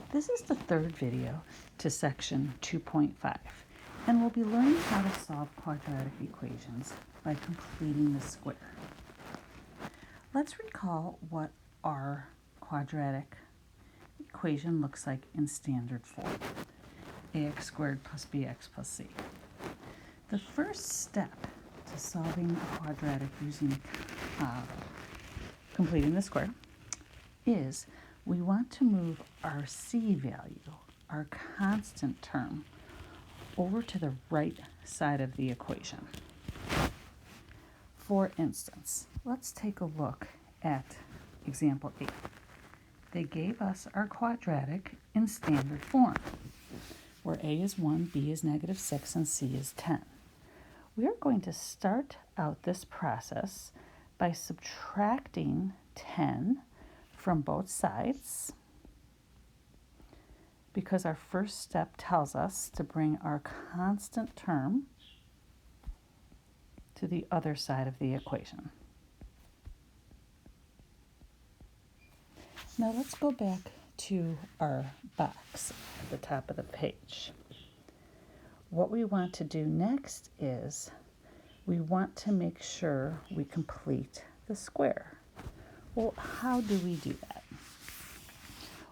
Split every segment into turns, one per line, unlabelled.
This is the third video to section 2.5, and we'll be learning how to solve quadratic equations by completing the square. Let's recall what our quadratic equation looks like in standard form, ax squared plus bx plus c. The first step to solving a quadratic using completing the square is we want to move our c value, our constant term, over to the right side of the equation. For instance, let's take a look at example 8. They gave us our quadratic in standard form, where a is 1, b is -6, and c is 10. We are going to start out this process by subtracting 10 from both sides, because our first step tells us to bring our constant term to the other side of the equation. Now let's go back to our box at the top of the page. What we want to do next is we want to make sure we complete the square. Well, how do we do that?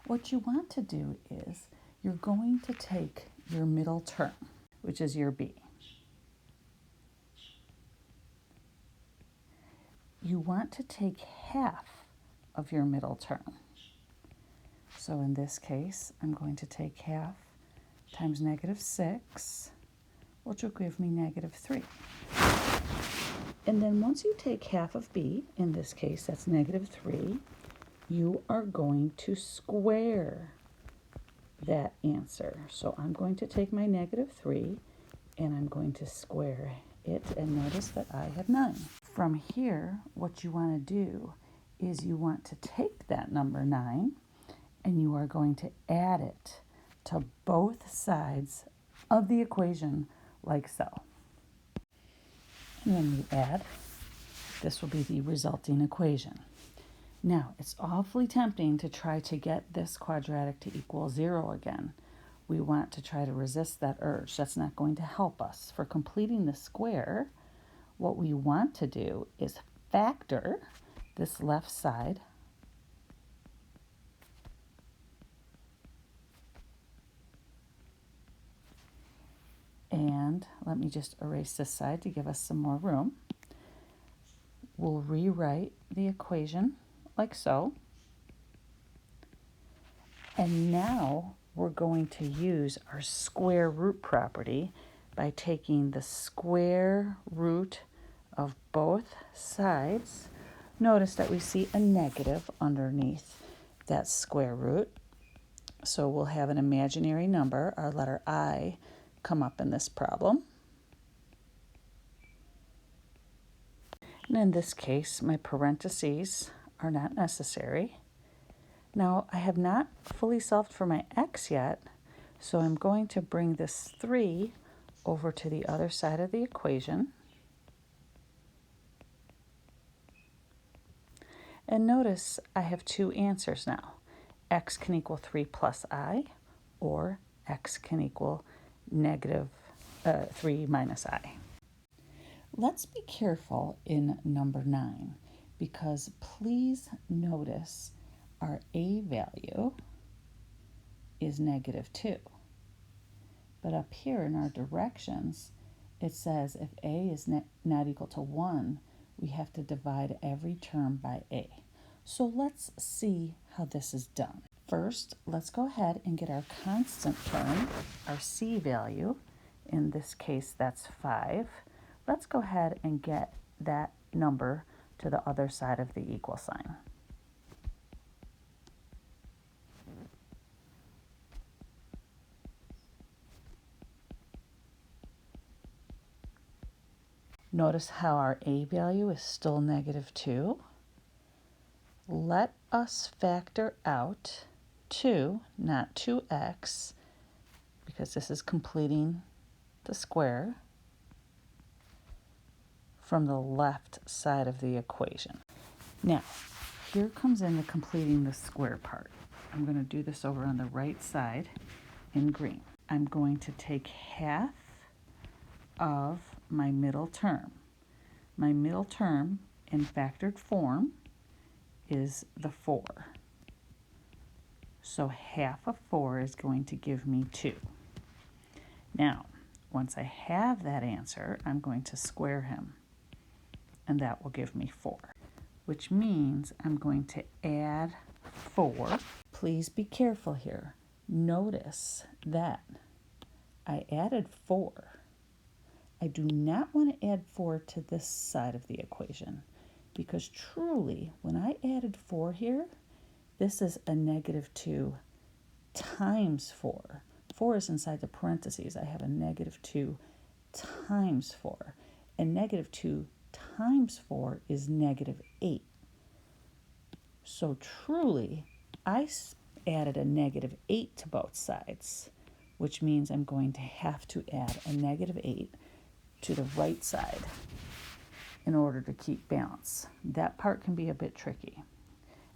What you want to do is you're going to take your middle term, which is your b. You want to take half of your middle term. So in this case, I'm going to take half times -6, which will give me -3. And then once you take half of b, in this case that's -3, you are going to square that answer. So I'm going to take my -3 and I'm going to square it, and notice that I have 9. From here, what you want to do is you want to take that number 9 and you are going to add it to both sides of the equation like so. And when we add, this will be the resulting equation. Now, it's awfully tempting to try to get this quadratic to equal 0 again. We want to try to resist that urge. That's not going to help us. For completing the square, what we want to do is factor this left side and let me just erase this side to give us some more room. We'll rewrite the equation like so. And now we're going to use our square root property by taking the square root of both sides. Notice that we see a negative underneath that square root. So we'll have an imaginary number, our letter I, come up in this problem. And in this case, my parentheses are not necessary. Now, I have not fully solved for my x yet, so I'm going to bring this 3 over to the other side of the equation. And notice I have two answers now. X can equal 3 plus I, or x can equal -3 minus I. Let's be careful in number 9, because please notice our a value is -2. But up here in our directions, it says if a is not equal to 1, we have to divide every term by a. So let's see how this is done. First, let's go ahead and get our constant term, our c value. In this case, that's 5. Let's go ahead and get that number to the other side of the equal sign. Notice how our a value is still -2. Let us factor out 2, not 2x, because this is completing the square, from the left side of the equation. Now, here comes in the completing the square part. I'm going to do this over on the right side in green. I'm going to take half of my middle term. My middle term in factored form is the 4. So half of 4 is going to give me 2. Now, once I have that answer, I'm going to square him, and that will give me 4, which means I'm going to add 4. Please be careful here. Notice that I added 4. I do not want to add 4 to this side of the equation, because truly, when I added 4 here, this is a negative 2 times 4. 4 is inside the parentheses. I have a negative 2 times 4. And negative 2 times 4 is negative 8. So truly, I added a negative 8 to both sides, which means I'm going to have to add a negative 8 to the right side in order to keep balance. That part can be a bit tricky,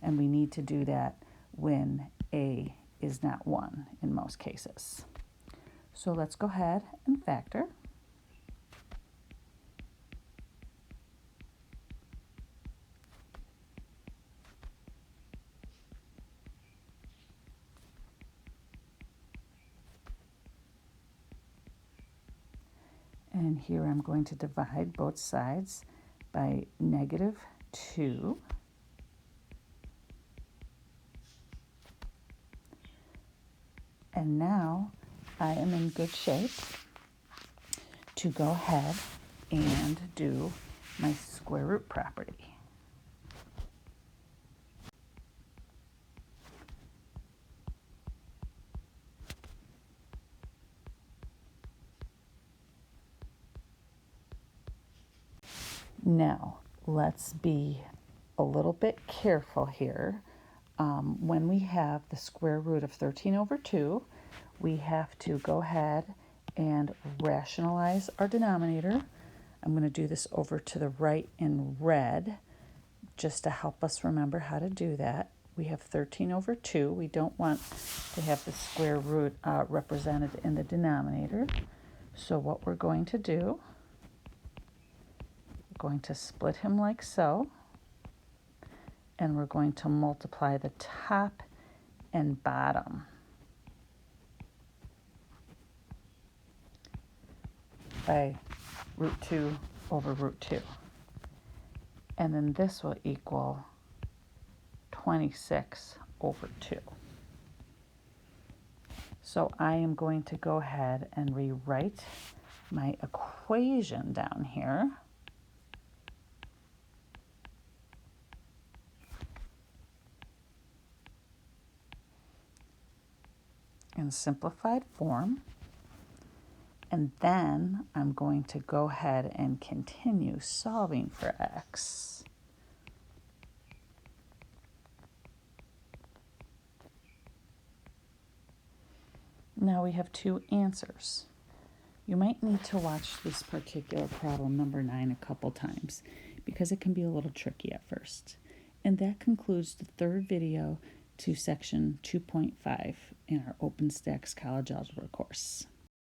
and we need to do that when A is not 1 in most cases. So let's go ahead and factor. And here I'm going to divide both sides by negative 2. And now I am in good shape to go ahead and do my square root property. Now, let's be a little bit careful here. When we have the square root of 13 over 2, we have to go ahead and rationalize our denominator. I'm going to do this over to the right in red just to help us remember how to do that. We have 13 over 2. We don't want to have the square root represented in the denominator. So what we're going to do, going to split him like so, and we're going to multiply the top and bottom by root 2 over root 2. And then this will equal 26 over 2. So I am going to go ahead and rewrite my equation down here. In simplified form, and then I'm going to go ahead and continue solving for x. Now we have 2 answers. You might need to watch this particular problem, number 9, a couple times, because it can be a little tricky at first. And that concludes the 3rd video to section 2.5 in our OpenStax College Algebra course.